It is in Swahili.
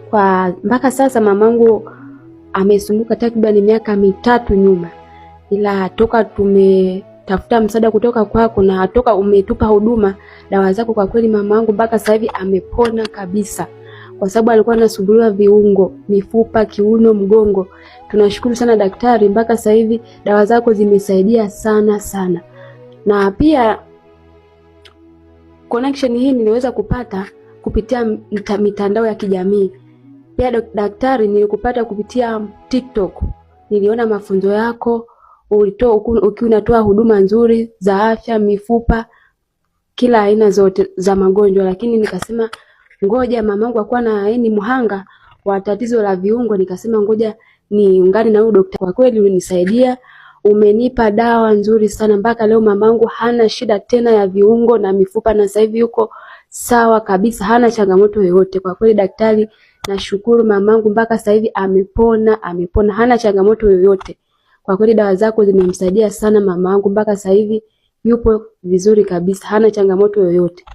Kwa mpaka sasa mamangu amesumbuka takriban miaka 3 nyuma, ila toka tumetafuta msaada kutoka kwako na toka umetupa huduma dawa zako, kwa kweli mamangu mpaka sasa hivi amepona kabisa, kwa sababu alikuwa anasumbuliwa viungo, mifupa, kiuno, mgongo. Tunashukuru sana daktari, mpaka sasa hivi dawa zako zimesaidia sana sana. Na pia connection hii niliweza kupata kupitia mitandao ya kijamii. Pia daktari, nilikupata kupitia TikTok. Niliona mafunzo yako, ukiwa unatoa huduma nzuri za afya, mifupa, kila aina zote za magonjwa, lakini nikasema ngoja mamangu akuwa na ni mhanga wa tatizo la viungo, nikasema ngoja niungane na huyu daktari. Kwa kweli ulinisaidia, umenipa dawa nzuri sana, mpaka leo mamangu hana shida tena ya viungo na mifupa, na sasa hivi yuko sawa kabisa, hana changamoto yoyote. Kwa kweli daktari, nashukuru, mamangu mpaka sasa hivi amepona, hana changamoto yoyote. Kwa kweli dawa zako zimemsaidia sana mamangu, mpaka sasa hivi yupo vizuri kabisa, hana changamoto yoyote.